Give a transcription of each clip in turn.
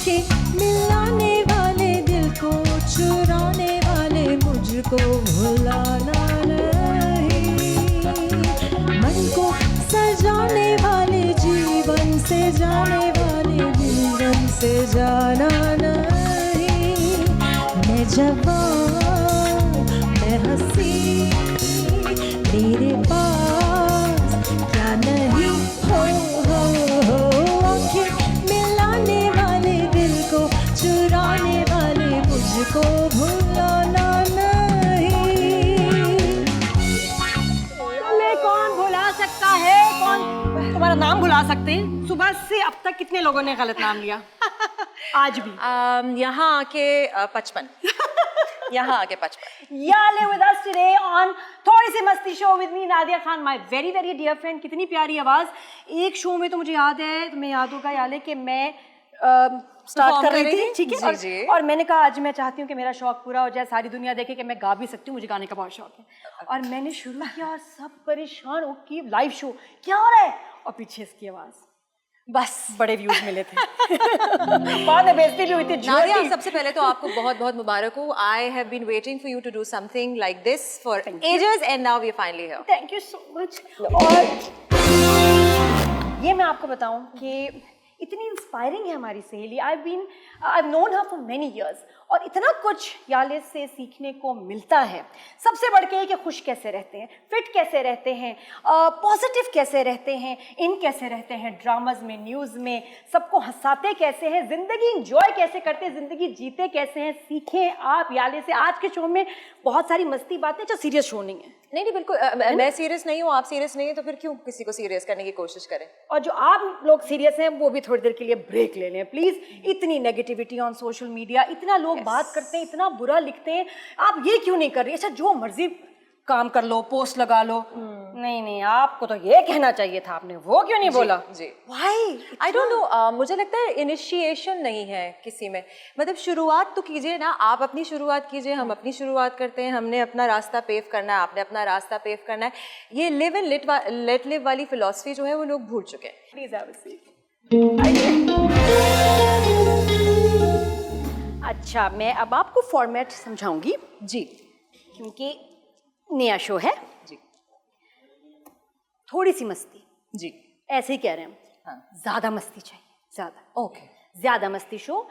आंखें मिलाने वाले, दिल को चुराने वाले, मुझको भुलाना नहीं। मन को सजाने वाले, जीवन से जाने वाले, जीवन से जाना नहीं। मैं जवान, मैं हंसी, तेरे पास क्या नहीं हो। आंखें मिलाने वाले, दिल को चुराने वाले, मुझको भुलाना नहीं। तुम्हें कौन भुला सकता है? कौन तुम्हारा नाम भुला सकते हैं? सुबह से अब तक कितने लोगों ने गलत नाम लिया? आज भी यहाँ आके 55 यहाँ आके 55। Yale with us today on थोड़ी सी मस्ती show with me Nadia Khan, my very very dear friend। कितनी प्यारी आवाज़। एक शो में तो मुझे याद है, तुम्हें याद होगा याले, कि मैं स्टार्ट कर रही थी, ठीक है, और मैंने कहा आज मैं चाहती हूँ कि मेरा शौक पूरा हो जाए, सारी दुनिया देखे कि मैं गा भी सकती हूँ, मुझे गाने का बहुत शौक है। और मैंने शुरू किया और सब परेशान हो कि लाइव शो क्या हो रहा है, और पीछे इसकी आवाज़, बस बड़े व्यूज मिले थे। बाद में बेइज्जती भी हुई थी। नादिया, सबसे पहले तो आपको बहुत बहुत मुबारक हो। I have been waiting for you to do something like this for ages and now we are finally here. Thank you so much. और ये मैं आपको बताऊं कि इतनी इंस्पायरिंग है हमारी सहेली। I known her for many years, और इतना कुछ याले से सीखने को मिलता है। सबसे बढ़ के कि खुश कैसे रहते हैं, फिट कैसे रहते हैं, पॉजिटिव कैसे रहते हैं, इन कैसे रहते हैं, ड्रामाज में, न्यूज़ में, सबको हंसाते कैसे हैं, ज़िंदगी इंजॉय कैसे करते हैं, ज़िंदगी जीते कैसे हैं, सीखें आप याले से। आज के शो में बहुत सारी मस्ती बातें जो सीरियस शो नहीं है। नहीं बिल्कुल, मैं सीरियस नहीं हूँ, आप सीरियस नहीं है, तो फिर क्यों किसी को सीरियस करने की कोशिश करें। और जो आप लोग सीरियस हैं वो भी थोड़ी देर के लिए ब्रेक ले लें प्लीज। इतनी नेगेटिविटी ऑन सोशल मीडिया, इतना लोग बात करते हैं, इतना बुरा लिखते हैं, आप ये क्यों नहीं कर रही? अच्छा जो मर्जी काम कर लो, पोस्ट लगा लो, नहीं नहीं आपको तो ये कहना चाहिए था, आपने वो क्यों नहीं बोला? जी व्हाई? आई डोंट नो, मुझे लगता है इनिशिएशन नहीं है किसी में। मतलब शुरुआत तो कीजिए ना, आप अपनी शुरुआत कीजिए, हम अपनी शुरुआत करते हैं, हमने अपना रास्ता पेव करना है, आपने अपना रास्ता पेव करना है। ये लिव एंड लेट लिव वाली फिलॉसफी जो है वो लोग भूल चुके हैं। Please have a seat. अच्छा मैं अब आपको फॉर्मेट समझाऊंगी जी, क्योंकि नया शो है जी, थोड़ी सी मस्ती जी, ऐसे ही कह रहे हैं हम। हाँ, ज्यादा मस्ती चाहिए, ज्यादा, ओके, ज्यादा मस्ती शो,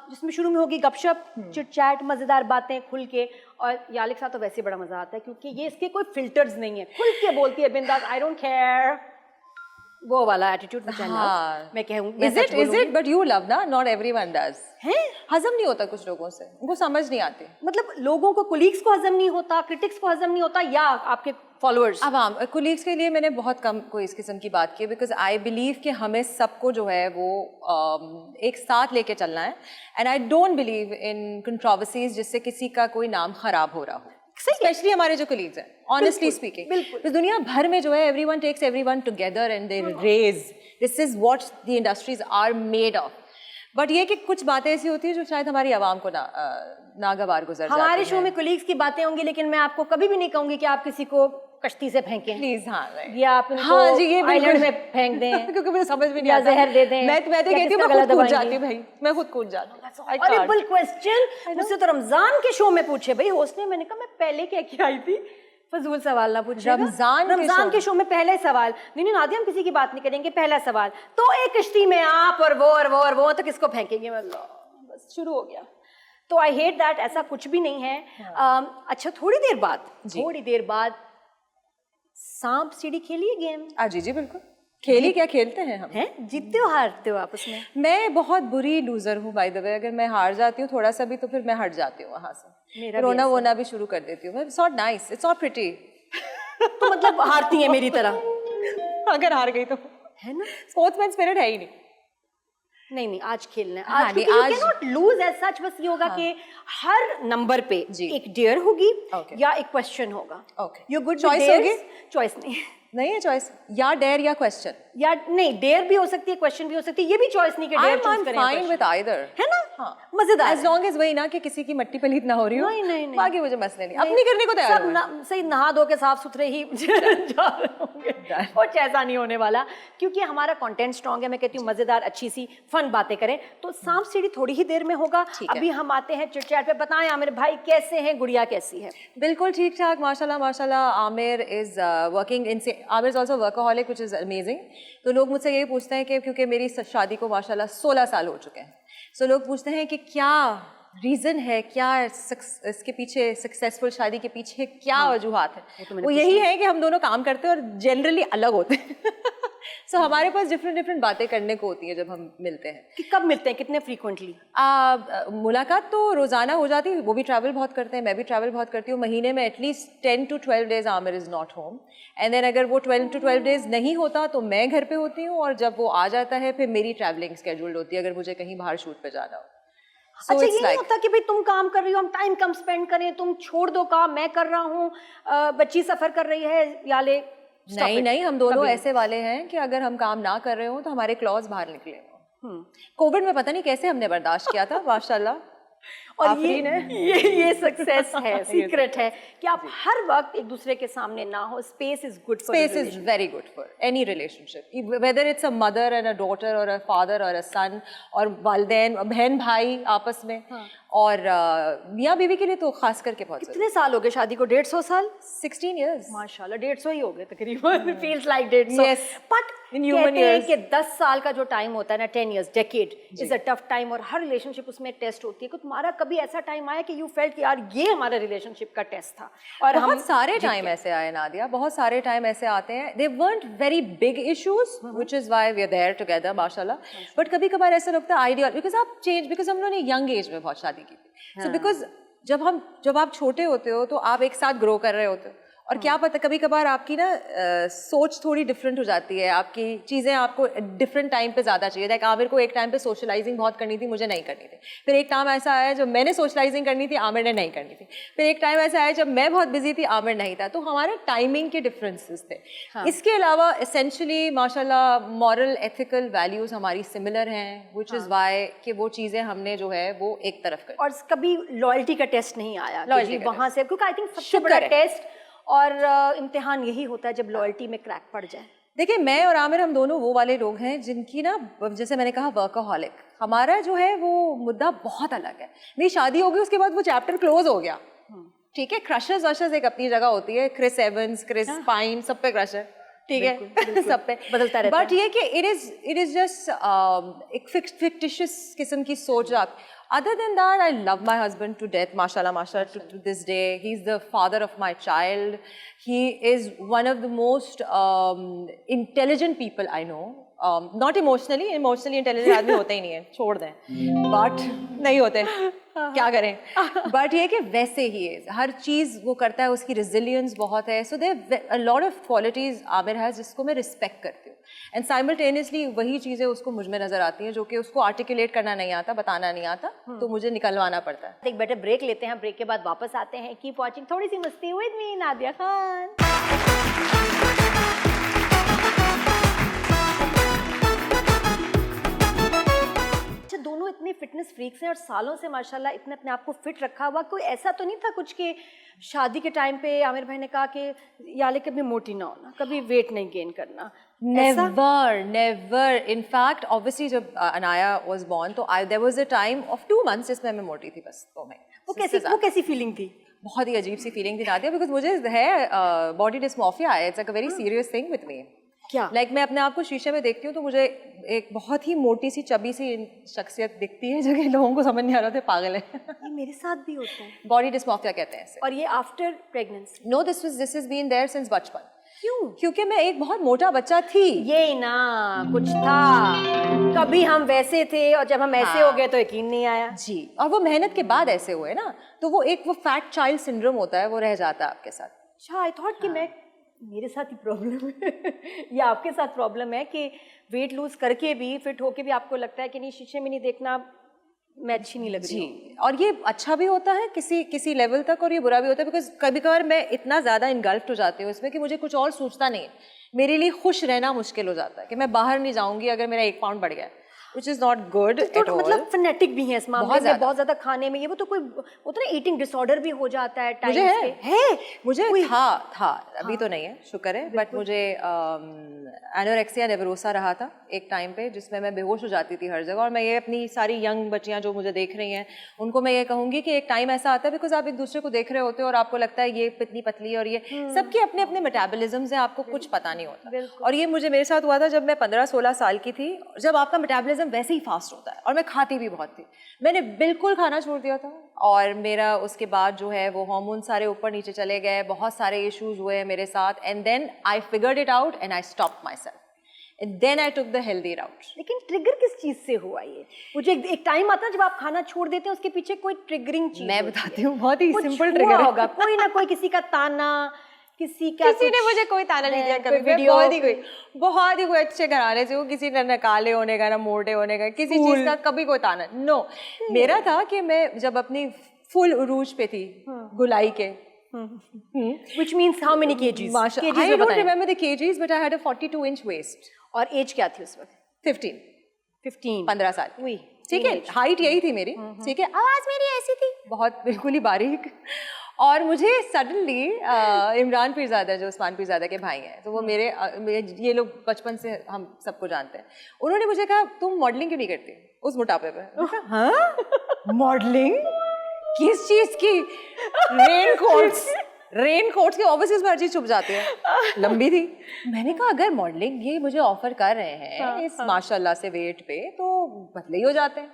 जिसमें शुरू में होगी गपशप, चिट चैट, मजेदार बातें खुल के। और याले के साथ तो वैसे बड़ा मजा आता है क्योंकि ये इसके कोई फिल्टर्स नहीं है, खुल के बोलती है बिंदास, आई डोंट केयर, वो वाला एटीट्यूड मैं कहूँगी। Is it but you love ना, नॉट एवरीवन डज। हैं हजम नहीं होता कुछ लोगों से, उनको समझ नहीं आती। मतलब लोगों को, कोलीग्स को हजम नहीं होता, क्रिटिक्स को हजम नहीं होता, या आपके फॉलोअर्स? अब कोलीग्स के लिए मैंने बहुत कम कोई इस किस्म की बात की है, बिकॉज आई बिलीव कि हमें सबको जो है वो एक साथ लेके चलना है। And I don't believe in controversies जिससे किसी का कोई नाम खराब हो रहा हो, स्पेशली हमारे जो कलीग्स हैं। ऑनेस्टली स्पीकिंग, बिल्कुल, दुनिया भर में जो है everyone takes everyone together and they raise, this is what the industries are made of. But ये कि कुछ बातें ऐसी होती है जो शायद हमारी आवाम को नागवार गुजर जाती है। हमारे शो में कोलीग्स की बातें होंगी, लेकिन मैं आपको कभी भी नहीं कहूंगी कि आप किसी को कश्ती से फेंकें प्लीज। हाँ, या आप हाँ जी, ये आइलैंड में फेंक दें क्योंकि मुझे समझ में नहीं या आता, जहर दे दें। मैं तो कहती हूँ मैं खुद कूद जाती हूँ भाई, मैं खुद कूद जाती हूँ। हॉरिबल क्वेश्चन मुझसे तो रमजान के शो में पूछे भाई होस्ट ने, मैंने कहा मैं पहले क्या क्या आई थी, फजूल सवाल ना पूछे। रमजान के शो में पहले सवाल, नहीं नादिया हम किसी की बात नहीं करेंगे, पहला सवाल तो एक कश्ती में आप और वो और वो और वो, तो किसको फेंकेंगे? बस शुरू हो गया। तो आई हेट दैट, ऐसा कुछ भी नहीं है। अच्छा थोड़ी देर बाद सांप सीढ़ी खेलिए गेम? जी जी बिल्कुल, खेली, क्या खेलते हैं हम? हैं जीतते हो हारते हो आपस में? मैं बहुत बुरी लूजर हूँ बाय द वे, अगर मैं हार जाती हूँ थोड़ा सा भी तो फिर मैं हट जाती हूँ वहां से, रोना वोना भी शुरू कर देती हूँ। It's not nice, it's not pretty. तो मतलब हारती है मेरी तरह? अगर हार गई तो है ना, स्पोर्ट्समैन स्पिरिट है ही नहीं। नहीं आज खेलना है, हाँ, आज you cannot lose as such। बस ये होगा कि हर नंबर पे एक डेयर होगी या एक क्वेश्चन होगा। ओके, यू गुड चॉइस होगी? चॉइस नहीं, नहीं है चॉइस, या डेयर या क्वेश्चन, या नहीं, डेयर भी हो सकती है, क्वेश्चन भी हो सकती है, ये भी चॉइस नहीं कि डेयर चूज करें, फाइन विद आइदर, है ना? हाँ, मजेदार एज लॉन्ग एज वही ना कि किसी की मट्टी पलीत ना हो रही हो, नहीं, बाकी मुझे मसले नहीं, अपनी करने को तैयार सब हो। सही नहा धो के साफ सुथरे ही जा रहे होंगे, कुछ ऐसा नहीं होने वाला, क्योंकि हमारा कंटेंट स्ट्रांग है। मैं कहती हूँ मजेदार अच्छी सी फन बातें करें, तो सांप सीढ़ी थोड़ी ही देर में होगा। अभी हम आते हैं चिट चैट पे। बताएं आमिर भाई कैसे हैं, गुड़िया कैसी है? बिल्कुल ठीक ठाक, माशाल्लाह माशाल्लाह। Aamir is working in, Aamir is also workaholic which is amazing. तो लोग मुझसे यही पूछते हैं कि क्योंकि मेरी शादी को माशाल्लाह 16 साल हो चुके हैं, सो लोग पूछते हैं कि क्या रीज़न है, क्या इसके पीछे, सक्सेसफुल शादी के पीछे क्या वजूहात है? वो यही है कि हम दोनों काम करते हैं और जनरली अलग होते हैं। सो हमारे पास डिफरेंट बातें करने को होती है जब हम मिलते हैं। कि कब मिलते हैं, कितने फ्रीक्वेंटली? मुलाकात तो रोज़ाना हो जाती है, वो भी ट्रैवल बहुत करते हैं, मैं भी ट्रैवल बहुत करती हूँ। महीने में at least 10 to 12 days Aamir is not home, and then अगर वो 12 to 12 days नहीं होता तो मैं घर पे होती हूँ, और जब वो आ जाता है फिर मेरी ट्रैवलिंग स्केड्यूल्ड होती है अगर मुझे कहीं बाहर शूट पे जाना हो। अच्छा, ये नहीं होता कि भाई तुम काम कर रही हो, हम टाइम कम स्पेंड करें, तुम छोड़ दो काम, मैं कर रहा हूँ, बच्ची सफर कर रही है, या ले? नहीं, हम दोनों ऐसे वाले हैं कि अगर हम काम ना कर रहे हो तो हमारे क्लॉज बाहर निकले हो। कोविड में पता नहीं कैसे हमने बर्दाश्त किया था, माशाल्लाह। और ये सक्सेस है, सीक्रेट है कि आप हर वक्त एक दूसरे के सामने ना हो। Space is good for, space is very good for any relationship, whether it's a mother and a daughter और अ फादर और अ सन, और वालिदैन, बहन भाई आपस में, और मियाँ बीवी के लिए तो खास करके बहुत। कितने साल हो गए शादी को? 150 साल? 16 years। माशाल्लाह, 150 ही हो गए तकरीबन। Feels like 150। Yes, but in human कहते हैं years। कि 10 साल का जो टाइम होता है ना, 10 years, decade is a tough time, और हर रिलेशनशिप उसमें टेस्ट होती है। तो तुम्हारा कभी ऐसा टाइम आया कि यू फेल्ट कि यार ये हमारा रिलेशनशिप का टेस्ट था? और बहुत सारे टाइम ऐसे आए नादिया, बहुत सारे टाइम ऐसे आते हैं। दे weren't very big issues, which is why we are there together, माशाल्लाह। बट कभी कभार ऐसा लगता है आइडियल, बिकॉज आप चेंज, बिकॉज हम लोगों ने यंग एज में बहुत शादी की थी, सो बिकॉज जब आप छोटे होते हो तो आप एक साथ ग्रो कर रहे होते हो, और क्या पता कभी कभार आपकी ना सोच थोड़ी डिफरेंट हो जाती है, आपकी चीज़ें आपको डिफरेंट टाइम पे ज़्यादा चाहिए। लाइक आमिर को एक टाइम पे सोशलाइजिंग बहुत करनी थी, मुझे नहीं करनी थी। फिर एक टाइम ऐसा आया जब मैंने सोशलाइजिंग करनी थी, आमिर ने नहीं करनी थी। फिर एक टाइम ऐसा आया जब मैं बहुत बिजी थी, आमिर नहीं था। तो हमारे टाइमिंग के डिफरेंसेस थे। इसके अलावा एसेंशली माशाल्लाह मॉरल एथिकल वैल्यूज़ हमारी सिमिलर हैं, विच इज़ वाई कि वो चीज़ें हमने जो है वो एक तरफ कर। और कभी लॉयल्टी का टेस्ट नहीं आया वहाँ से? क्योंकि आई थिंक सबसे शुक्र बड़ा है। टेस्ट और इम्तिहान यही होता है जब लॉयल्टी में क्रैक पड़ जाए। देखिए, मैं और आमिर हम दोनों वो वाले लोग हैं जिनकी ना, जैसे मैंने कहा वर्कaholic, हमारा जो है वो मुद्दा बहुत अलग है। मेरी शादी हो गई, उसके बाद वो चैप्टर क्लोज हो गया। ठीक है, क्रशेस वशेस एक अपनी जगह होती है, क्रिस एवंस, क्रिस पाइन, सब पे क्रश है, ठीक है, सब पे बदलता रहता है। बट ये कि इट इज जस्ट एक फिक्टिशियस किस्म की सोच। आप other than that, I love my husband to death, mashallah, to this day. He's the father of my child. He is one of the most intelligent people I know. Not emotionally intelligent आदमी होते ही नहीं है, छोड़ दें, but नहीं होते, क्या करें। बट ये कि वैसे ही है, हर चीज़ वो करता है, उसकी रेजिलियंस बहुत है। So there a lot of qualities Aamir है जिसको मैं रिस्पेक्ट करती हूँ, एंड साइमल्टेनियसली वही चीज़ें उसको मुझ में नजर आती हैं जो कि उसको आर्टिकुलेट करना नहीं आता, बताना नहीं आता, तो मुझे निकलवाना पड़ता है। एक बेटर ब्रेक लेते हैं, ब्रेक के बाद वापस आते हैं। कीप वॉचिंग थोड़ी सी मस्ती विद मी नादिया खान। दोनों इतने फिटनेस फ्रीक्स हैं और सालों से माशाल्लाह इतने अपने आप को फिट रखा हुआ। कोई ऐसा तो नहीं था कुछ कि शादी के टाइम पे आमिर भाई ने कहा कि याले कभी मोटी ना होना, कभी वेट नहीं गेन करना? नेवर। In fact, obviously जब अनाया was born तो there was a time of 2 months जिसमें मैं मोटी थी, बस 2 महीने। वो कैसी फीलिंग थी? बहुत ही अजीब सी फीलिंग थी नादिया, बिकॉज मुझे है body dysmorphia, it's a very serious thing with me. क्या? लाइक मैं अपने आप को शीशे में देखती हूँ तो मुझे एक बहुत ही मोटी सी चबी सी शख्सियत दिखती है, जो कि लोगों को समझ नहीं आ रहा था पागल है। ये मेरे साथ भी होता है। बॉडी डिस्मॉर्फिया कहते हैं इसे। और ये after pregnancy? No, this has been there since बचपन। क्यों? क्योंकि मैं एक बहुत मोटा बच्चा थी। ये ना कुछ था, कभी हम वैसे थे और जब हम ऐसे हो गए तो यकीन नहीं आया। जी, और वो मेहनत के बाद ऐसे हुए ना, तो वो फैट चाइल्ड सिंड्रोम होता है, वो रह जाता है आपके साथ। अच्छा, आई थॉट कि मैं, मेरे साथ ही प्रॉब्लम है या आपके साथ प्रॉब्लम है कि वेट लूज करके भी, फिट होके भी आपको लगता है कि नहीं, शीशे में नहीं देखना, मैं अच्छी नहीं लग रही हूँ। और ये अच्छा भी होता है किसी लेवल तक, और ये बुरा भी होता है, बिकॉज कभी कभार मैं इतना ज़्यादा इनगल्फ्ड हो जाती हूँ इसमें कि मुझे कुछ और सोचता नहीं है। मेरे लिए खुश रहना मुश्किल हो जाता है कि मैं बाहर नहीं जाऊंगी अगर मेरा 1 पाउंड बढ़ गया, which is not good at all. मतलब फनेटिक भी है इस मामले में, बहुत ज्यादा खाने में, ये वो तो कोई वो तो ना ईटिंग डिसऑर्डर भी हो जाता है टाइम मुझे है मुझे था अभी तो नहीं है, शुक्र है, बट मुझे एनोरेक्सिया नेवरोसा रहा था एक टाइम पे, जिसमें मैं बेहोश हो जाती थी हर जगह। और मैं ये अपनी सारी यंग बच्चियां जो मुझे देख रही हैं उनको मैं ये कहूँगी कि एक टाइम ऐसा आता है, बिकॉज आप एक दूसरे को देख रहे होते हो और आपको लगता है ये इतनी पतली और ये सबके अपने अपने मेटाबॉलिज्म है, आपको कुछ पता नहीं होता। और ये मुझे मेरे साथ हुआ था जब मैं 15-16 साल की थी, जब आपका मेटाबॉलिज्म वैसे ही फास्ट होता है, और मैं खाती भी बहुत थी। मैंने बिल्कुल खाना छोड़ दिया था और मेरा उसके बाद जो है वो हार्मोन सारे ऊपर नीचे चले गए, बहुत सारे इश्यूज हुए मेरे साथ, and then I figured it out and I stopped myself and then I took the healthy route. लेकिन ट्रिगर किस चीज से हुआ ये? मुझे एक टाइम आता है जब आप खाना छोड़ देते हैं, उसके पीछे कोई ट्रिगरिंग चीज मैं बताती हूँ, बहुत ही कुछ सिंपल हुआ ट्रिगर होगा, कोई ना कोई, किसी का ताना, किसी ने मुझे कोई ताना नहीं दिया कभी, वीडियो, बहुत ही कोई अच्छे घराने से हो, किसी ने काले होने का ना मोटे होने का, किसी चीज का कभी कोई ताना नो। मेरा था कि मैं जब अपनी फुल उरूज पे थी गुलाई के, which means how many kgs? I don't remember the kgs, but I had a 42-inch waist. और एज क्या थी उस वक्त? 15 साल। वही, ठीक है, हाइट यही थी मेरी, ठीक है, आवाज मेरी ऐसी थी, बहुत बिल्कुल ही बारीक। और मुझे सडनली इमरान पीरजादा, जो उस्मान पीरजादा के भाई हैं, तो वो मेरे ये लोग बचपन से हम सबको जानते हैं, उन्होंने मुझे कहा तुम मॉडलिंग क्यों नहीं करती उस मोटापे पे? हाँ, मॉडलिंग किस चीज की? रेन कोट्स के ऑब्वियसली उसमें हर चीज छुप जाती है, लंबी थी। मैंने कहा अगर मॉडलिंग ये मुझे ऑफर कर रहे हैं इस माशाल्लाह से वेट पे, तो बदले ही हो जाते हैं।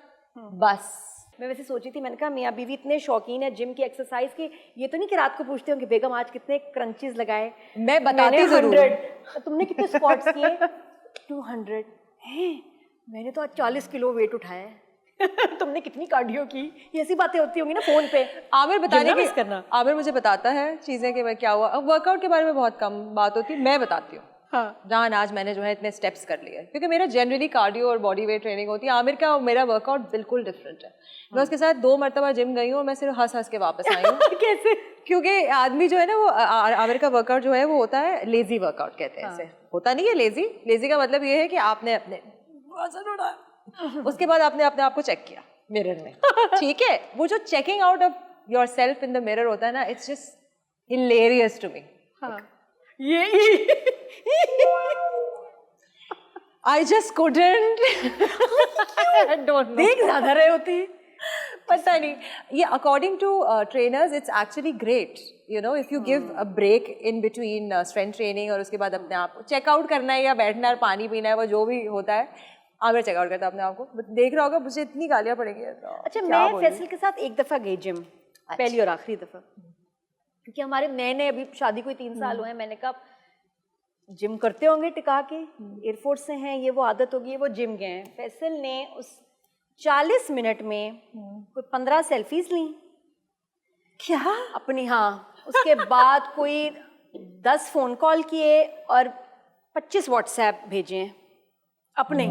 बस मैं वैसे सोची थी, मैंने कहा मियाँ बीवी इतने शौकीन है जिम की, एक्सरसाइज की, ये तो नहीं कि रात को पूछते हो कि बेगम आज कितने क्रंचेस लगाए। मैं बताती जरूर। 100। तुमने कितने स्क्वाट्स किए? 200 है। मैंने तो आज 40 किलो वेट उठाया है। तुमने कितनी कार्डियो की? ये ऐसी बातें होती होंगी ना फोन पे। आमिर बताने की करना, आमिर मुझे बताता है चीजें कि क्या हुआ। अब वर्कआउट के बारे में बहुत कम बात होती है, मैं बताती हूँ। हाँ, जान आज मैंने जो है इतने स्टेप्स कर लिए, क्योंकि मेरा जनरली कार्डियो और बॉडी वेट ट्रेनिंग होती है। आमिर का और मेरा वर्कआउट बिल्कुल डिफरेंट है। मैं उसके साथ 2 मरतबा जिम गई हूँ और मैं सिर्फ हंस के वापस आई हूँ। कैसे? क्योंकि आदमी जो है ना, वो आमिर का वर्कआउट जो है वो होता है लेजी वर्कआउट कहते हैं। इसे होता नहीं है लेजी का मतलब ये है कि आपने अपने वजन उठाया, उसके बाद आपने अपने आप को चेक किया मिरर में, ठीक है। वो जो checking out of yourself in the mirror होता है ना, it's just hilarious to me. ये I just couldn't. I don't know. देख ज्यादा रहे होती है, पता नहीं। ये according to trainers it's actually great, you know, if you give a break in between strength training और उसके बाद अपने आप को चेक आउट करना है या बैठना है, पानी पीना है, वो जो भी होता है, आमिर चेक आउट करता है अपने आप को। देख रहा होगा मुझे इतनी गालियां पड़ेंगी। अच्छा, मैं फैसल के साथ एक दफा गई जिम, पहली और आखिरी दफा, क्योंकि हमारे नए अभी शादी को 3 साल हुए हैं। मैंने कहा जिम करते होंगे टिका के, एयरफोर्स से हैं, ये वो आदत होगी, वो जिम गए हैं। फैसल ने उस 40 मिनट में कोई 15 सेल्फीज ली। क्या? अपनी? हाँ। उसके बाद कोई 10 फोन कॉल किए और 25 व्हाट्सएप भेजे अपने।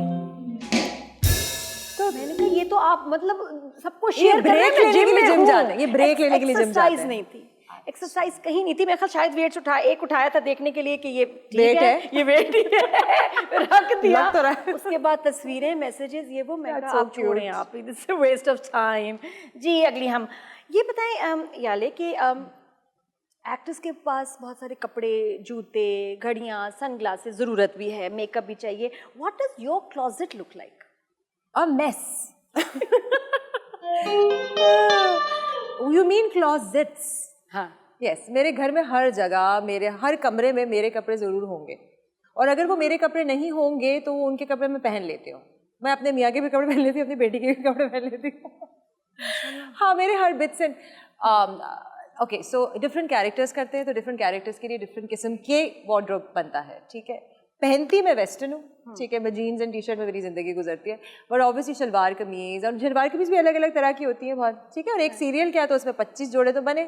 तो मैंने कहा ये तो आप मतलब सबको शेयर कर रहे हैं। ब्रेक लेने के लिए जिम जाते हैं, ये ब्रेक लेने के लिए जिम जाते हैं। एक्सरसाइज नहीं थी, एक्सरसाइज कहीं नहीं थी। मैं शायद वेट्स उठाया था देखने के लिए कि ये वेट है, ये वेट ही है, रख दिया। लग तो रहा है। उसके बाद तस्वीरें, मैसेजेस, ये वो। मैं कहा आप छोड़ें, आप this is waste of time. जी अगली हम ये बताएं याले कि एक्टर्स के पास बहुत सारे कपड़े, जूते, घड़ियां, सनग्लासेस, जरूरत भी है, मेकअप भी चाहिए। What does your closet look like? A mess. You mean closets? हाँ, यस। मेरे घर में हर जगह, मेरे हर कमरे में मेरे कपड़े जरूर होंगे, और अगर वो मेरे कपड़े नहीं होंगे तो वो उनके कपड़े मैं पहन लेती हूँ। मैं अपने मियाँ के भी कपड़े पहन लेती हूँ, अपनी बेटी के भी कपड़े पहन लेती हूँ। हाँ, मेरे हर bits and okay. So different characters करते हैं, तो डिफरेंट कैरेक्टर्स के लिए डिफरेंट किस्म के वार्डरोब बनता है, ठीक है। पहनती मैं वेस्टर्न हूँ, ठीक है, मैं जीन्स एंड टी शर्ट में मेरी जिंदगी गुजरती है, बट ऑब्वियसली शलवार कमीज, और शलवार कमीज भी अलग अलग तरह की होती है बहुत, ठीक है। और एक सीरियल क्या, तो उसमें 25 जोड़े तो बने।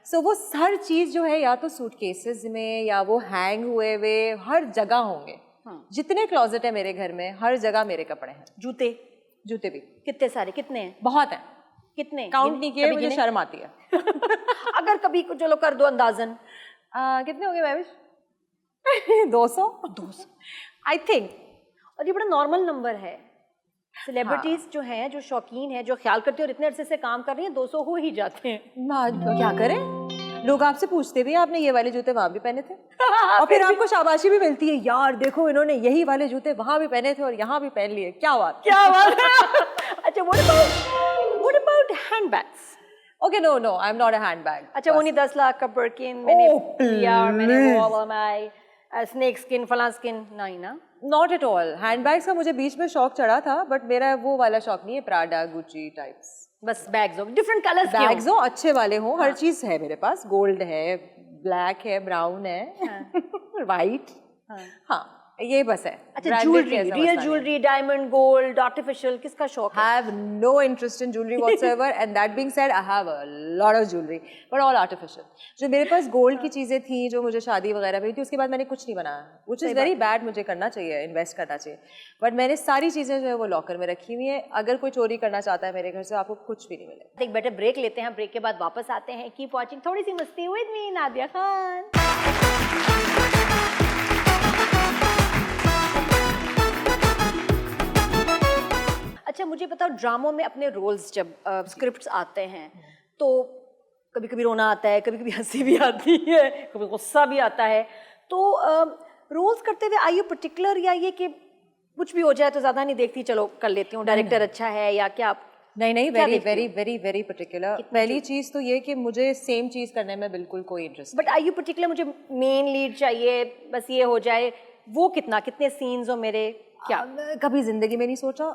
सो वो हर चीज़ जो है या तो सूटकेसेस में या वो हैंग हुए हुए हर जगह होंगे। जितने क्लोजेट है मेरे घर में, हर जगह मेरे कपड़े हैं। जूते भी कितने सारे? कितने हैं? बहुत हैं। कितने? काउंट नहीं किए, मुझे शर्म आती है। अगर कभी चलो कर दो अंदाजन। कितने होंगे महविश? 200 आई थिंक, और ये बड़ा नॉर्मल नंबर है। सेलिब्रिटीज जो हैं, जो शौकीन हैं, जो ख्याल करते हैं और इतने अरसे से काम कर रही हैं, 200 हो ही जाते हैं। क्या करें, लोग आपसे पूछते भी हैं आपने ये वाले जूते वहां भी पहने थे और फिर आपको शाबाशी भी मिलती है, यार देखो इन्होंने यही वाले जूते वहां भी पहने थे और यहाँ भी पहन लिए, क्या बात। अच्छा, what about handbags? Okay, no, I'm not a handbag. अच्छा, वो नहीं 10 लाख का Birkin मैंने लिया और मैंने वो वाला मैं स्नेक स्किन फलां स्किन, नहीं ना? Not at all. Handbags का मुझे बीच में शौक चढ़ा था, बट मेरा वो वाला शौक नहीं है, Prada, Gucci types. बस बैग्स हो, डिफरेंट कलर्स के बैग्स हो, अच्छे वाले हो, हर चीज है मेरे पास, गोल्ड है, ब्लैक है, ब्राउन है, वाइट, हाँ ये बस है। अच्छा, jewellery, real jewellery, diamond, gold, artificial, किसका शौक है? I have no interest in jewelry whatsoever, and that being said, I have a lot of jewelry, but all artificial. जो मेरे पास गोल्ड की चीजें थी जो मुझे शादी वगैरह में थी, उसके बाद मैंने कुछ नहीं बनाया, which is very bad, मुझे करना चाहिए, इन्वेस्ट करना चाहिए, बट मैंने सारी चीजें जो है वो लॉकर में रखी हुई है। अगर कोई चोरी करना चाहता है मेरे घर से, आपको कुछ भी नहीं मिलेगा। एक बेटर ब्रेक लेते हैं, ब्रेक के बाद वापस आते हैं। कीप वॉचिंग थोड़ी सी मस्ती विद मी नादिया खान। अच्छा, मुझे बताओ, ड्रामों में अपने रोल्स जब स्क्रिप्ट्स आते हैं तो कभी कभी रोना आता है, कभी कभी हंसी भी आती है, कभी गुस्सा भी आता है, तो रोल्स करते हुए आई यू पर्टिकुलर, या ये कि कुछ भी हो जाए तो ज़्यादा नहीं देखती, चलो कर लेती हूँ, डायरेक्टर अच्छा है या क्या? नहीं, वेरी पर्टिकुलर। पहली चीज तो ये कि मुझे सेम चीज करने में बिल्कुल कोई interest. But I you particular, मुझे मेन लीड चाहिए, बस ये हो जाए, वो कितने सीन्स हो मेरे, क्या? कभी जिंदगी में नहीं सोचा।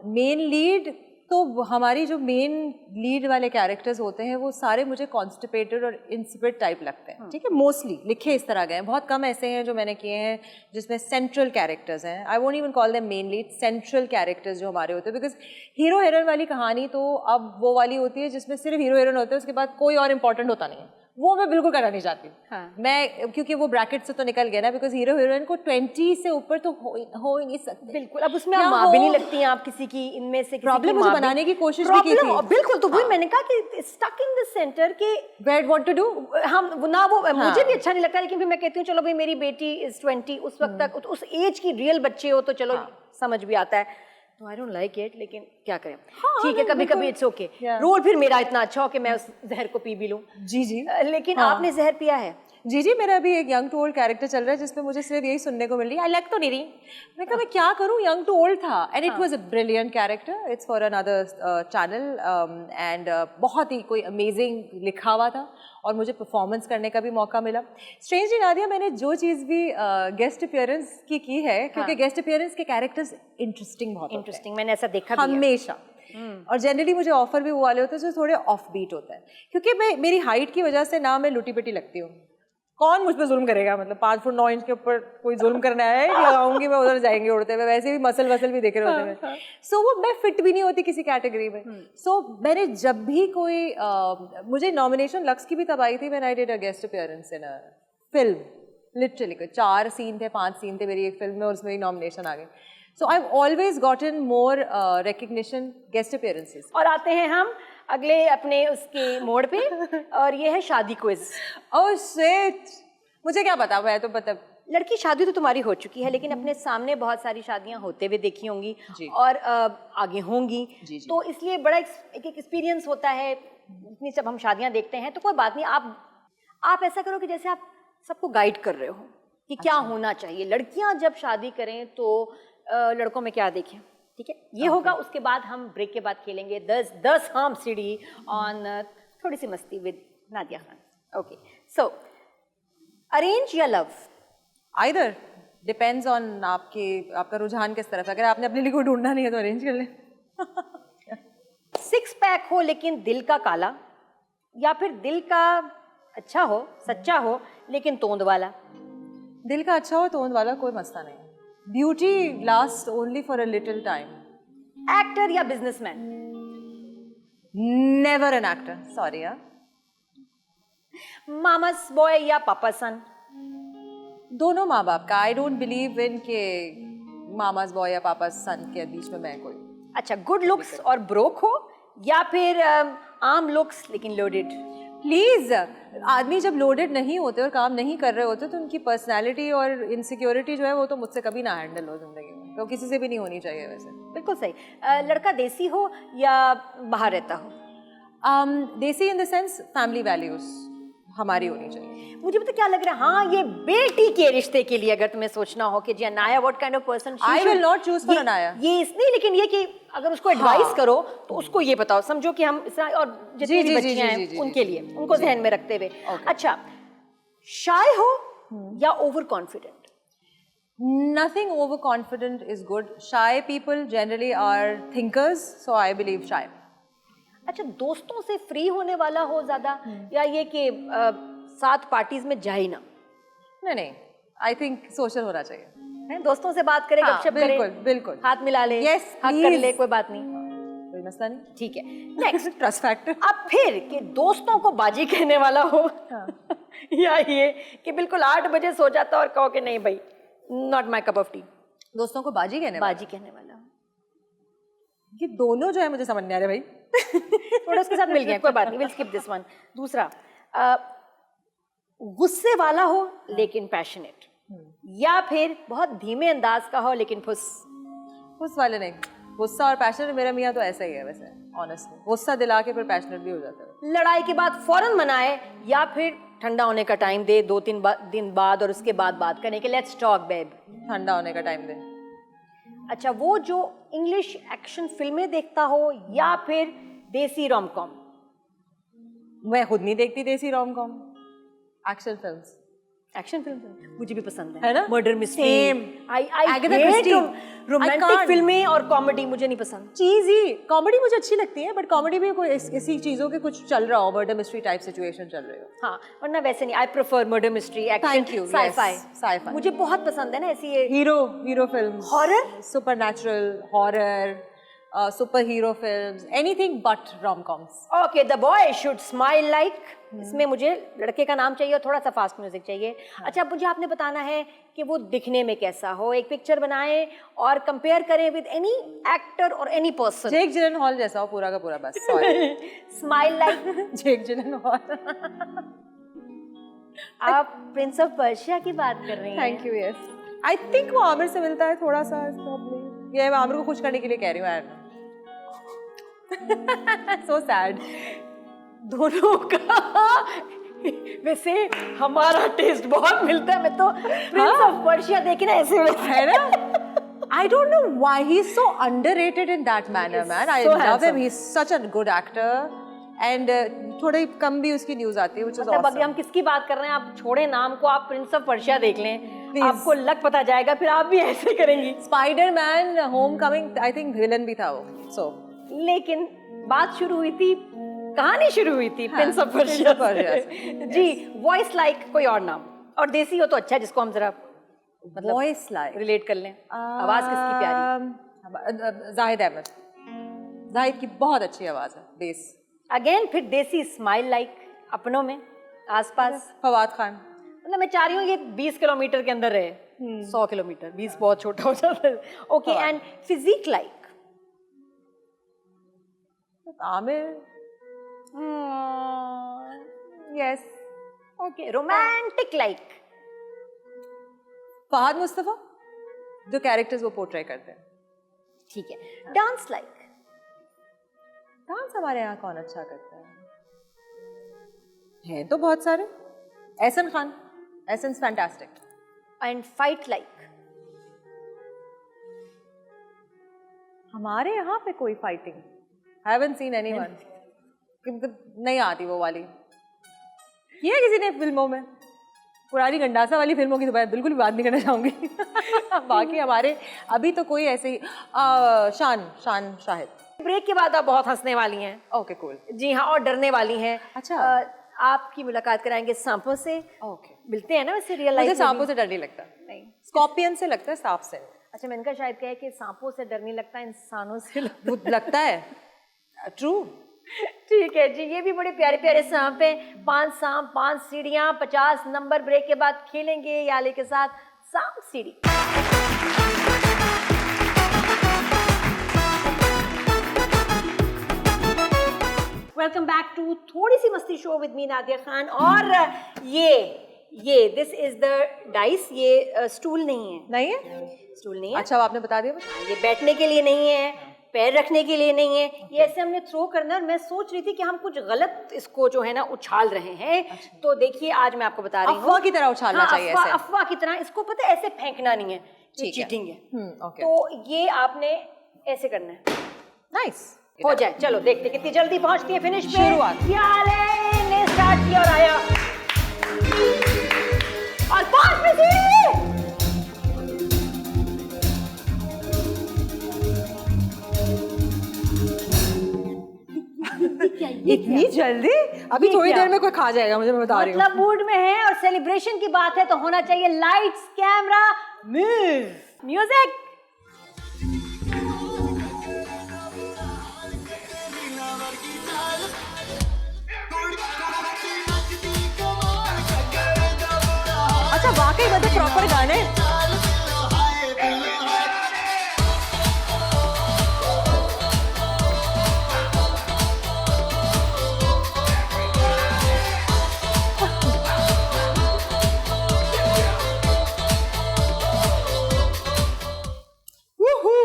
मेन लीड तो हमारी जो मेन लीड वाले कैरेक्टर्स होते हैं वो सारे मुझे कॉन्स्टिपेटेड और इंसिपिड टाइप लगते हैं, ठीक है, मोस्टली लिखे इस तरह गए हैं। बहुत कम ऐसे हैं जो मैंने किए हैं जिसमें सेंट्रल कैरेक्टर्स हैं। I won't even call them main lead, central characters जो हमारे होते हैं, बिकॉज हीरो हीरोइन वाली कहानी तो अब वो वाली होती है जिसमें सिर्फ हीरो हीरोइन होते हैं, उसके बाद कोई और इंपॉर्टेंट होता नहीं है, वो मैं बिल्कुल करना नहीं चाहती। हाँ। मैं, क्योंकि वो ब्रैकेट से तो निकल गया ना, बिकॉज हीरो हीरोइन को 20 से ऊपर तो हो ही नहीं सकते। बिल्कुल, अब उसमें आप माँ भी नहीं लगती हैं, आप किसी की, इनमें से प्रॉब्लम मुझे बनाने की कोशिश भी की थी। बिल्कुल, तो वही मैंने कहा कि स्टक इन द सेंटर के वेयर व्हाट टू डू, हम ना वो मुझे भी अच्छा नहीं लगता, लेकिन फिर मैं कहती हूँ चलो भाई मेरी बेटी इज 20, उस वक्त तक उस एज की रियल बच्चे हो तो चलो समझ भी आता है, तो आई डोंट लाइक इट, लेकिन क्या करें, ठीक है, कभी कभी इट्स ओके। रोल फिर मेरा इतना अच्छा हो कि मैं उस जहर को पी भी लूं। जी, लेकिन आपने जहर पिया है? जी, मेरा अभी एक यंग टू ओल्ड कैरेक्टर चल रहा है जिसमें मुझे सिर्फ यही सुनने को मिल रही है, आई लाइक तो नहीं रही। मैं कहा मैं क्या करूं, यंग टू ओल्ड था, and it was a brilliant character, it's for another channel, and बहुत ही कोई अमेजिंग लिखा हुआ था और मुझे परफॉर्मेंस करने का भी मौका मिला। स्ट्रेंजली नादिया, मैंने जो चीज़ भी गेस्ट अपीयरेंस की है, क्योंकि गेस्ट अपीयरेंस के कैरेक्टर्स इंटरेस्टिंग, बहुत इंटरेस्टिंग, मैंने ऐसा देखा हमेशा। और जनरली मुझे ऑफर भी वो वाले होते हैं जो थोड़े ऑफ बीट होते हैं, क्योंकि मेरी हाइट की वजह से ना मैं लुटी पिटी लगती हूँ। कौन मुझ पर जुल्म करेगा, मतलब 5 फुट 9 इंच के ऊपर कोई जुल्म करना है, लगाऊंगी मैं, उधर जाएंगे उड़ते हुए, वैसे भी मसल भी देख रहे होते हैं। सो वो मैं फिट भी नहीं होती किसी कैटेगरी में। सो मैंने जब भी कोई मुझे नॉमिनेशन लक्स की भी तब आई थी when I did a guest appearance in a film, literally 4 scene थे, 5 सीन थे मेरी एक फिल्म में, और उसमें नॉमिनेशन आ गए। So I have always gotten more recognition guest appearances. और आते हैं हम अगले अपने उसके मोड़ पे, और ये है शादी क्विज। ओह शिट, मुझे क्या पता, मैं तो पता। लड़की, शादी तो तुम्हारी हो चुकी है, लेकिन अपने सामने बहुत सारी शादियां होते हुए देखी होंगी और आगे होंगी, तो इसलिए बड़ा एक एक्सपीरियंस होता है इतनी जब हम शादियां देखते हैं। तो कोई बात नहीं, आप ऐसा करो कि जैसे आप सबको गाइड कर रहे हो कि क्या होना चाहिए, लड़कियां जब शादी करें तो लड़कों में क्या देखें, ठीक है? ये होगा, उसके बाद हम ब्रेक के बाद खेलेंगे 10 हम सीढ़ी ऑन थोड़ी सी मस्ती with Nadia Khan. Okay, so arrange या लव? आइदर, डिपेंड्स ऑन आपका रुझान किस तरफ है। अगर आपने अपने लिए कोई ढूंढना नहीं है तो अरेंज कर लें। 6 पैक हो लेकिन दिल का काला, या फिर दिल का अच्छा हो, सच्चा हो लेकिन तोंद वाला? दिल का अच्छा हो, तोंद वाला, कोई मसला नहीं। Beauty last only for a little time. Actor या businessman? Never an actor, sorry यार। मामास बॉय या पापा सन? दोनों माँ बाप का। आई डोंट बिलीव इन के मामास बॉय या पापा सन के बीच में मैं कोई। अच्छा, गुड लुक्स और ब्रोक हो, या फिर आम लुक्स लेकिन लोडेड? प्लीज, आदमी जब लोडेड नहीं होते और काम नहीं कर रहे होते तो उनकी पर्सनैलिटी और इनसिक्योरिटी जो है वो तो मुझसे कभी ना हैंडल हो जिंदगी में, तो किसी से भी नहीं होनी चाहिए वैसे। बिल्कुल सही। लड़का देसी हो या बाहर रहता हो? देसी in the sense family values हमारी होनी चाहिए। मुझे पता क्या लग रहा है, हाँ ये बेटी के रिश्ते के लिए अगर तुम्हें सोचना हो कि जी Anaya what kind of person I will not choose for Anaya. ये इसलिए, लेकिन ये कि अगर उसको एडवाइस करो तो उसको ये बताओ, समझो कि हम और जितनी भी बच्चियां हैं उनके लिए, उनको ध्यान में रखते हुए। अच्छा, शाय हो या over confident? Nothing overconfident is good. Shy people generally are thinkers, so I believe shy. अच्छा, दोस्तों से फ्री होने वाला हो ज्यादा, या ये कि साथ पार्टीज में जाए ना? नहीं, I think social होना चाहिए। हैं, दोस्तों से बात करे, गपशप करे, बिल्कुल, हाथ मिला ले, Yes, हक कर please. ले, कोई बात नहीं, कोई मसला नहीं। ठीक है। Next, trust factor. अब फिर कि दोस्तों को बाजी कहने वाला हो या ये कि बिल्कुल 8 बजे सो जाता और कहो कि नहीं भाई not my cup of T? दोस्तों को बाजी कहने वाला ये दोनों जो है मुझे समझ नहीं आ रहे भाई। थोड़ा उसके साथ मिल गया, कोई बात नहीं, विल स्किप दिस वन। दूसरा, गुस्से वाला हो लेकिन पैशनेट, या फिर बहुत धीमे अंदाज का हो लेकिन फुस वाले नहीं। गुस्सा और पैशनेट मेरा मियाँ तो ऐसा ही है वैसे, ऑनेस्टली। गुस्सा दिला के फिर पैशनेट भी हो जाता है। लड़ाई के बाद फौरन मनाए या फिर ठंडा होने का टाइम दे 2-3 दिन बाद और उसके बाद बात करने के लेट्स टॉक बेब? ठंडा होने का टाइम दे। अच्छा, वो जो इंग्लिश एक्शन फिल्में देखता हो या फिर देसी रोम कॉम? मैं खुद नहीं देखती देसी rom com, action films. Action film मुझे भी पसंद है ना? Murder mystery, Agatha Christie. Romantic फिल्में और कॉमेडी मुझे नहीं पसंद। चीज़ी कॉमेडी मुझे अच्छी लगती है, बट कॉमेडी में कोई इसी चीज़ों के कुछ चल रहा हो, मर्डर मिस्ट्री टाइप सिचुएशन चल रही हो। हाँ, वरना वैसे नहीं। I prefer murder mystery, action, sci-fi मुझे बहुत पसंद है ना ऐसी hero film, horror, supernatural, horror, super hero films, anything but rom coms. Okay, the boy should smile like, इसमें मुझे लड़के का नाम चाहिए और थोड़ा सा फास्ट म्यूजिक चाहिए। अच्छा, अब मुझे आपने बताना है कि वो दिखने में कैसा हो। एक पिक्चर बनाएं और कंपेयर करें विद एनी एक्टर और एनी पर्सन। जेक जिलेनहॉल जैसा हो पूरा का पूरा, बस। सॉरी, स्माइल लाइक जेक जिलेनहॉल। आप प्रिंस ऑफ पर्शिया की बात कर रही हैं? Thank you. Yes, I think वो आमिर से मिलता है थोड़ा सा। ये मैं आमिर को खुश करने के लिए कह रही हूँ यार। So sad. दोनों का वैसे हमारा टेस्ट बहुत मिलता है। मैं तो प्रिंस ऑफ पर्शिया देखी ना, ऐसे है ना। I don't know why he's so underrated in that manner, man. I love him. He's such a good actor. And थोड़ी कम भी उसकी न्यूज आती है, which is awesome. अभी हम किसकी बात कर रहे हैं? आप छोड़े नाम को, आप प्रिंस ऑफ पर्शिया देख लें, आपको लग पता जाएगा, फिर आप भी ऐसे करेंगी। Spiderman Homecoming, I think villain भी था वो। So, लेकिन बात शुरू हुई थी, कहानी शुरू हुई थी Prince of Persia ji. Voice like कोई और नाम, और देसी हो तो अच्छा जिसको हम जरा मतलब वॉइस लाइक रिलेट कर लें। आवाज किसकी प्यारी? जाहिद अहमद। जाहिद की बहुत अच्छी आवाज है, बेस। अगेन फिर देसी स्माइल लाइक, अपनों में आसपास फवाद खान। मतलब मैं चाह रही हूँ ये 20 किलोमीटर के अंदर रहे। 100 किलोमीटर, 20 बहुत छोटा हो जाता है। Okay, and physique like? Aamir. Yes. Okay, romantic like? Fahad Mustafa, जो कैरेक्टर्स वो पोर्ट्रे करते हैं। ठीक है। Dance like? डांस हमारे यहाँ कौन अच्छा करता है? हैं तो बहुत सारे। Ehsan Khan, Ehsan's fantastic. And fight like? हमारे यहाँ पे कोई fighting, I haven't seen anyone. नहीं आती वो वाली। ये किसी ने फिल्मों में, पुरानी गंडासा वाली फिल्मों की तो मैं बिल्कुल भी बात नहीं करना चाहूंगी। बाकी हमारे अभी तो कोई ऐसे ही शान शाहिद। ब्रेक के बाद आप बहुत हंसने वाली हैं। Okay, cool. जी हाँ, और डरने वाली हैं। अच्छा। आपकी मुलाकात कराएंगे सांपों से। ओके। मिलते हैं ना वैसे रियल लाइफ में? मुझे सांपों से डर नहीं लगता। नहीं, स्कॉर्पियन से लगता है, सांप से। अच्छा, मैंने कहा शायद कहे कि सांपों से डर नहीं लगता, इंसानों से लगता है। ट्रू। ठीक है जी, ये भी बड़े प्यारे प्यारे सांप हैं। 5 सांप 5 सीढ़ियाँ 50 नंबर। ब्रेक के बाद खेलेंगे याले के साथ सांप सीढ़ी। वेलकम बैक टू थोड़ी सी मस्ती show with me Nadia Khan. और ये दिस इज द डाइस। ये स्टूल नहीं है, नहीं है, स्टूल नहीं है। अच्छा अब आपने बता दिया मुझे। ये बैठने के लिए नहीं है, पैर रखने के लिए नहीं है, ये ऐसे हमने थ्रो करना है। और मैं सोच रही थी कि हम कुछ गलत इसको जो है ना उछाल रहे हैं। तो देखिए आज मैं आपको बता रही हूँ, अफवाह की तरह उछालना चाहिए ऐसे। अफवाह की तरह। इसको पता है ऐसे फेंकना नहीं है, ये चीटिंग है। ओके, तो ये आपने ऐसे करना है। नाइस, हो जाए। चलो देखते कितनी जल्दी पहुंचती है फिनिश पे। शुरुआत। ने स्टार्ट किया और आया और 5 में सीढ़ी। इतनी जल्दी? अभी थोड़ी देर में कोई खा जाएगा मुझे, मैं बता रही हूँ। मतलब मूड में है और सेलिब्रेशन की बात है तो होना चाहिए लाइट्स कैमरा मूव म्यूजिक। अच्छा वाकई मतलब प्रॉपर गाने।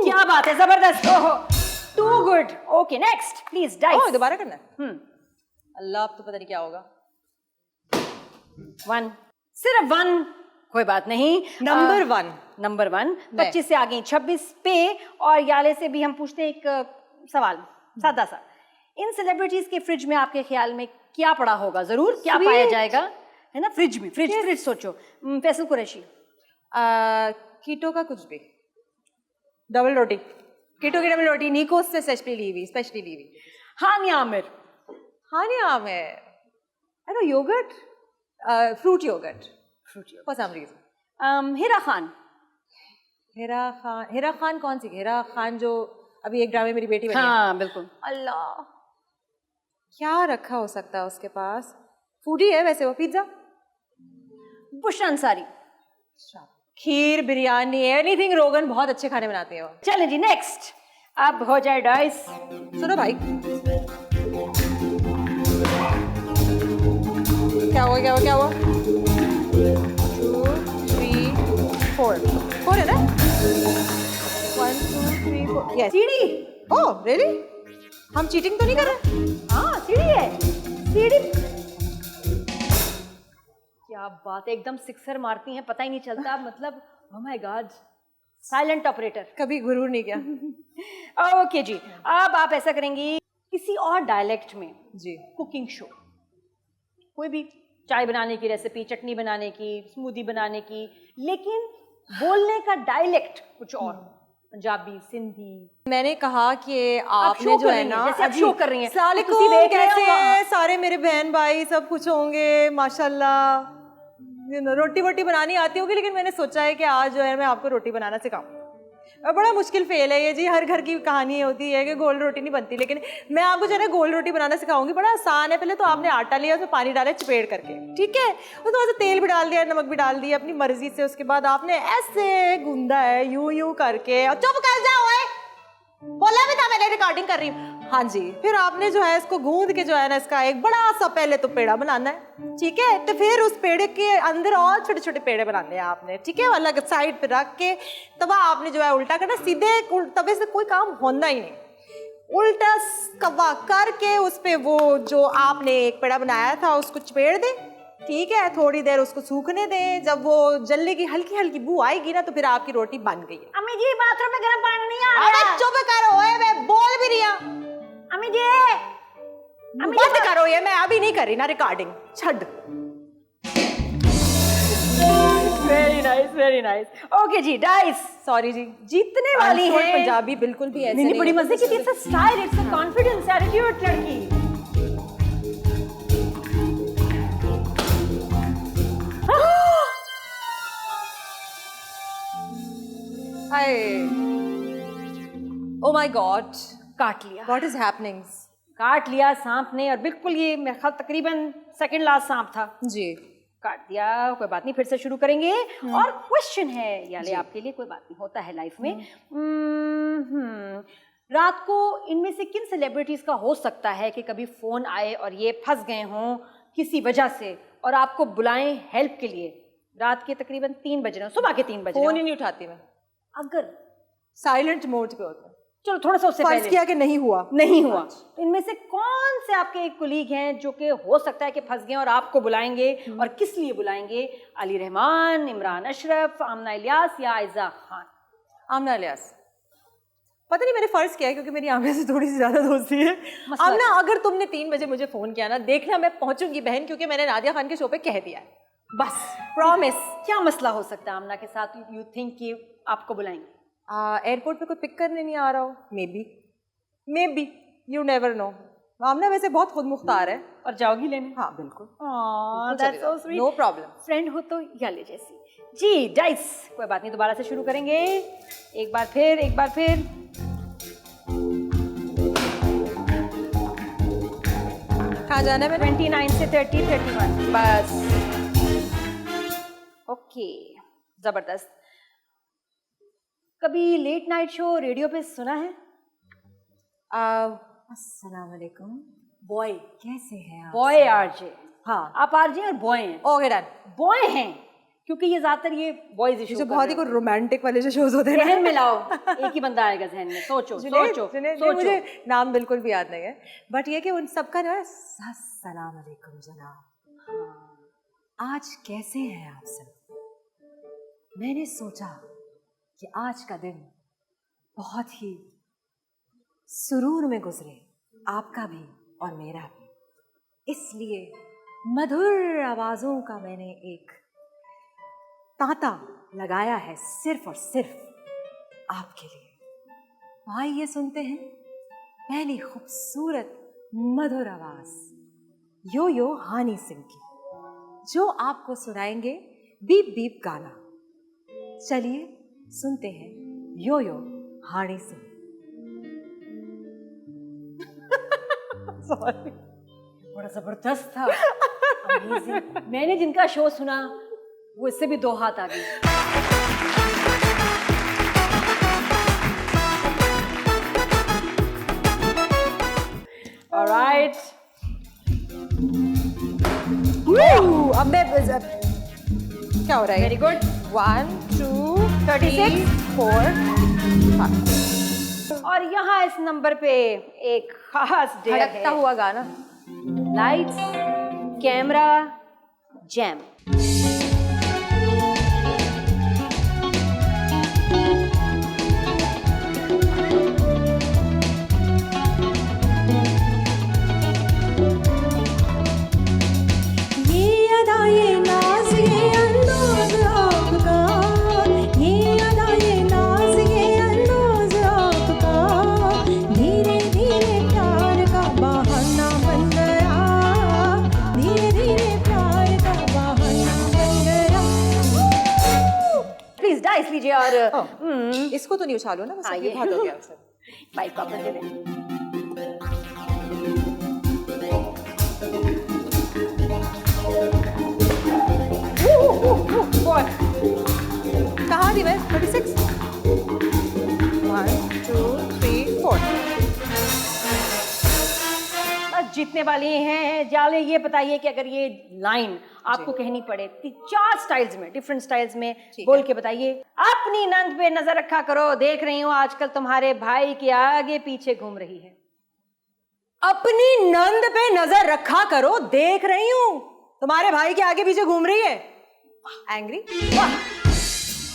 क्या बात है, जबरदस्त। ओहो, too good. Okay next please dice. दोबारा करना है। अल्लाह अब तो पता नहीं क्या होगा। 1, सिर्फ 1, कोई बात नहीं। नंबर 1, नंबर 1 25 से आगे 26 पे। और याले से भी हम पूछते हैं एक सवाल सादा सा। इन सेलिब्रिटीज के फ्रिज में आपके ख्याल में क्या पड़ा होगा? जरूर क्या पाया जाएगा, है ना? फ्रिज में, फ्रिज सोचो। फैसल कुरैशी। कीटो का कुछ भी, डबल रोटी, कीटो की डबल रोटी, निकोस से स्पेशली ली हुई। Hania Aamir. Hania Aamir, I know yogurt, fruit yogurt for some reason. Hira Khan. Hira Khan कौन सी? हिरा खान जो अभी एक ड्रामे मेरी बेटी बनी है। हाँ बिल्कुल। अल्लाह, क्या रखा हो सकता है उसके पास? फूडी है वैसे वो। पिज्जा। बुशरा अंसारी। खीर, बिरयानी, एनीथिंग रोगन, बहुत अच्छे खाने बनाते हैं वो। चलें जी नेक्स्ट। अब हो जाए डाइस। सुनो भाई, क्या हुआ? 2, 3, 4 है ना? 1, 2, 3, 4। यस, सीढ़ी। Oh really? हम चीटिंग तो नहीं कर रहे? हाँ सीढ़ी है, सीढ़ी। क्या बात है, एकदम सिक्सर मारती हैं, पता ही नहीं चलता। मतलब oh my God, silent operator. कभी गुरूर नहीं किया। ओके जी, अब आप ऐसा करेंगी किसी और डायलेक्ट में जी, कुकिंग शो, कोई भी चाय बनाने की रेसिपी, चटनी बनाने की, स्मूदी बनाने की, लेकिन बोलने का डायलेक्ट कुछ और, पंजाबी, सिंधी। मैंने कहा कि आपने शो जो कर है रही हैं, ना, जैसे आप शो कर रही हैं, अस्सलाम तो किसी देख रहे हो कैसे वहाँ। हैं सारे मेरे बहन भाई, सब कुछ होंगे माशाल्लाह। रोटी वोटी बनानी आती होगी, लेकिन मैंने सोचा है कि आज जो है मैं आपको रोटी बनाना सिखाऊं। और बड़ा मुश्किल फेल है ये जी, हर घर की कहानी होती है कि गोल रोटी नहीं बनती, लेकिन मैं आपको जो है ना गोल रोटी बनाना सिखाऊंगी। बड़ा आसान है। पहले तो आपने आटा लिया, उसमें पानी डाला चपेड़ करके, ठीक है, उसमें थोड़ा सा तेल भी डाल दिया, नमक भी डाल दिया अपनी मर्जी से। उसके बाद आपने ऐसे गूंदा है यूं करके। और चुप कर जाओ, बोला भी था मैंने, रिकॉर्डिंग कर रही हूँ। हाँ जी, फिर आपने जो है इसको गूंद के जो है ना, इसका एक बड़ा सा पहले तो पेड़ा बनाना है, ठीक है। तो फिर उस पेड़े के अंदर और छोटे छोटे पेड़े बनाने हैं आपने, ठीक है। अलग साइड पे रख के तवा आपने जो है उल्टा करना। सीधे तवे से कोई काम होना ही नहीं। उल्टा कवा करके उस पे वो जो आपने एक पेड़ा बनाया था उसको चपेड़ दे, ठीक है। थोड़ी देर उसको सूखने दें। जब वो जलने की हल्की हल्की बू आएगी ना, तो फिर आपकी रोटी बन गई है। अम्मी जी बाथरूम में गर्म पानी नहीं आ अबे रहा। चुप करो, मैं बोल भी रही हूं। अम्मी जी, बंद करो ये, मैं अभी नहीं कर रही ना रिकॉर्डिंग, छड़। Very nice. ओके जी, डाइस। सॉरी जी, जीतने वाली है पंजाबी बिल्कुल भी ऐसे नहीं, बड़ी मजे की। It's a style, it's a confidence, attitude लड़की। ओ माय गॉड, काट लिया। What is happening? काट लिया सांप ने, और बिल्कुल ये मेरे ख्याल तकरीबन सेकंड लास्ट सांप था जी। काट दिया। कोई बात नहीं, फिर से शुरू करेंगे। और क्वेश्चन है याले आपके लिए, कोई बात नहीं, होता है लाइफ में। रात को इनमें से किन सेलिब्रिटीज का हो सकता है कि कभी फोन आए और ये फंस गए हों किसी वजह से और आपको बुलाएं हेल्प के लिए? रात के तकरीबन 3 बज रहे हो, सुबह के 3 बज रहे फोन हो, ही नहीं उठाती मैं, अगर साइलेंट मोड पे होता है। चलो थोड़ा सा उससे फर्ज पहले किया कि नहीं हुआ, नहीं हुआ, तो इनमें से कौन से आपके एक कुलीग हैं जो कि हो सकता है कि फंस गए और आपको बुलाएंगे और किस लिए बुलाएंगे? अली रहमान, इमरान अशरफ, आमना इलियास या आयजा खान? आमना इलियास। पता नहीं मैंने फर्ज किया है क्योंकि मेरी आमना से थोड़ी सी ज्यादा दोस्ती है। मसला आमना, अगर तुमने 3 बजे मुझे फोन किया ना, देखना मैं पहुंचूंगी बहन, क्योंकि मैंने नादिया खान के शो पे कह दिया है, बस प्रॉमिस। क्या मसला हो सकता है आमना के साथ? यू थिंक कि आपको बुलाएंगे? एयरपोर्ट पे कोई पिक करने नहीं आ रहा हो, maybe, you never know. Amna वैसे बहुत खुद मुख्तार है। और जाओगी लेने? हाँ बिल्कुल, that's so sweet. No problem. Friend हो तो या ले जैसी। जी डाइस, कोई बात नहीं, दोबारा से शुरू करेंगे। एक बार फिर। कहाँ जाना है मैंने? 29 से 30, 31 बस। ओके, जबरदस्त। कभी लेट नाइट शो रेडियो पे सुना है? अस्सलाम वालेकुम। बॉय, कैसे हैं आप? Boy RJ. हाँ, आप आरजे और बॉय हैं? Okay done. बॉय हैं क्योंकि ये ज्यादातर ये बॉयज इशू जो बहुत ही कोई रोमांटिक वाले जो शोज होते हैं जहन में लाओ, एक ही बंदा आएगा जहन में। सोचो। मुझे नाम बिल्कुल भी याद नहीं है, बट ये कि उन सबका जो है अस्सलाम वालेकुम जनाब, आज कैसे हैं आप सब? मैंने सोचा कि आज का दिन बहुत ही सुरूर में गुजरे, आपका भी और मेरा भी, इसलिए मधुर आवाजों का मैंने एक तांता लगाया है सिर्फ और सिर्फ आपके लिए। आइए सुनते हैं पहली खूबसूरत मधुर आवाज यो यो हानी सिंह की, जो आपको सुनाएंगे बीप बीप गाना। चलिए सुनते हैं यो यो हानी सिंह। सॉरी, बड़ा जबरदस्त था। Amazing। मैंने जिनका शो सुना वो इससे भी 2 हाथ आ गई। Alright। अब मैं क्या हो रहा है? Very good. 1 2 36 4 और यहाँ इस नंबर पे एक खास डेयर धड़कता है। हुआ गाना। Lights, camera, jam. डाइस लीजिए और इसको तो नहीं उछालो ना, बस हाँ, ये ये। बहुत हो गया उससे। माइक वापस दे दें। कहाँ थी मैं? 36 1 2 3 4। बस जीतने वाली हैं। जाले, ये बताइए कि अगर ये लाइन आपको कहनी पड़े 4 स्टाइल्स में, डिफरेंट स्टाइल्स में बोल के बताइए। अपनी नंद पे नजर रखा करो, देख रही हूँ आजकल तुम्हारे भाई के आगे पीछे घूम रही है। अपनी नंद पे नजर रखा करो, देख रही हूँ तुम्हारे भाई के आगे पीछे घूम रही है। एंग्री। वाह,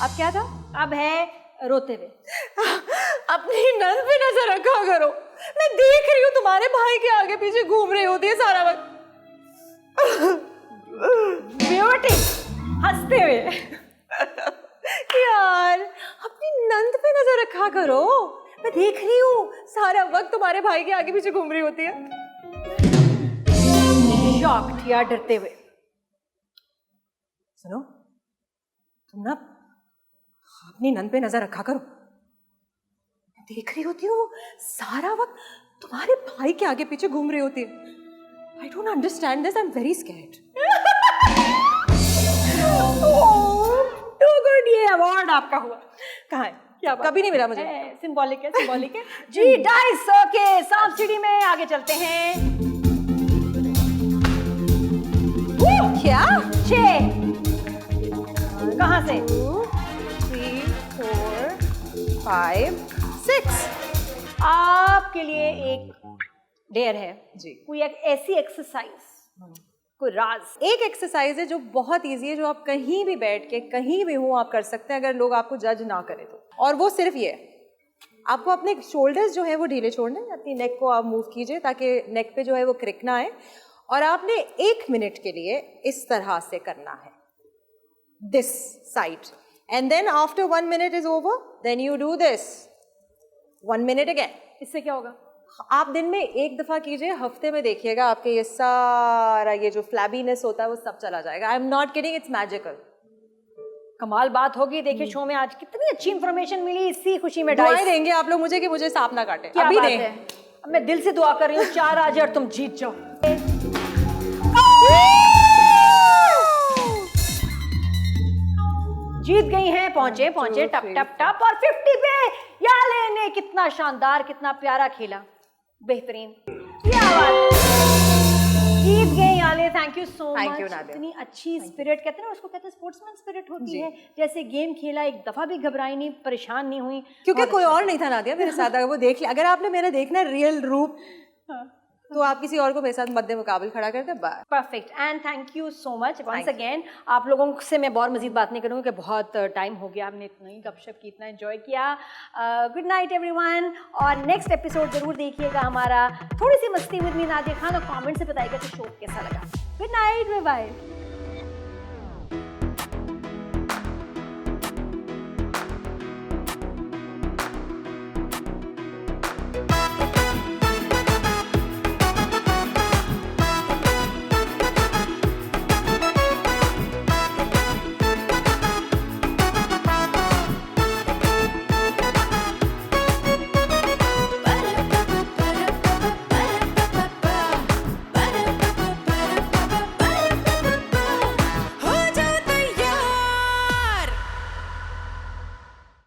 अब क्या था? अब है रोते हुए। अपनी नंद पे नजर रखा करो, मैं देख रही हूँ तुम्हारे भाई के आगे पीछे घूम रही होती है सारा वक्त। ब्यूटी, हंसते हुए। यार, अपनी नंद पे नजर रखा करो, मैं देख रही हूँ सारा वक्त तुम्हारे भाई के आगे पीछे घूम रही होती है। शॉक्ड या डरते हुए। सुनो, तुम ना अपनी नंद पे नजर रखा करो, मैं देख रही होती हूँ सारा वक्त तुम्हारे भाई के आगे पीछे घूम रही होती है। I don't understand this. I'm very scared. Too good, ये अवार्ड आपका हुआ। कहाँ है? क्या बात कभी नहीं मिला मुझे। सिंबॉलिक है, सिंबॉलिक है। जी डाइस, ओके, सांप सीढ़ी में आगे चलते हैं। क्या? 6 कहाँ से? 2 3 4 5 6। आपके लिए एक डेयर है जी। कोई एक ऐसी एक्सरसाइज, कोई राज। एक एक्सरसाइज है जो बहुत इजी है, जो आप कहीं भी बैठ के कहीं भी हो आप कर सकते हैं, अगर लोग आपको जज ना करें तो। और वो सिर्फ ये है, आपको अपने शोल्डर्स जो है वो ढीले छोड़ने, अपनी नेक को आप मूव कीजिए ताकि नेक पे जो है वो क्रिक ना आए, और आपने 1 मिनट के लिए इस तरह से करना है, this side, and then after 1 minute is over, then you do this 1 minute again. इससे क्या होगा? आप दिन में 1 दफा कीजिए, हफ्ते में देखिएगा आपके ये सारा ये जो फ्लैबीनेस होता है वो सब चला जाएगा। I am not kidding, it's magical. कमाल बात होगी। देखिए शो में आज कितनी अच्छी इंफॉर्मेशन मिली, इसी खुशी में दुआएं डाइस देंगे आप लोग मुझे कि मुझे सांप ना काटे। क्या अभी बात दें। है। अब मैं दिल से दुआ कर रही हूँ 4 आ जाए और तुम जीत जाओ। जीत गई हैं, पहुंचे टप टप टप, और 50 पे याले ने कितना शानदार, कितना प्यारा खेला, बेहतरीन, क्या बात। जीत गए Yale, thank you so Thank much. you, Nadia. इतनी अच्छी स्पिरिट, कहते हैं ना उसको, कहते हैं स्पोर्ट्समैन स्पिरिट होती है। जैसे गेम खेला, एक दफा भी घबराई नहीं, परेशान नहीं हुई, क्योंकि बहुत कोई अच्छा और नहीं था नादिया मेरे साथ। अगर वो देख लिया, अगर आपने मेरा देखना रियल रूप, तो आप किसी और को मेरे साथ मद्दे मुकाबल खड़ा कर दे। Bye. Perfect, and thank you so much once again. आप लोगों से मैं बहुत मजीद बात नहीं करूँगी कि बहुत टाइम हो गया, हमने इतना ही गपशप की, इतना एंजॉय किया। गुड नाइट एवरीवन, और नेक्स्ट एपिसोड जरूर देखिएगा हमारा, थोड़ी सी मस्ती विद मी नादिया खान, और कमेंट से बताइएगा कि शो कैसा लगा। Good night, bye bye.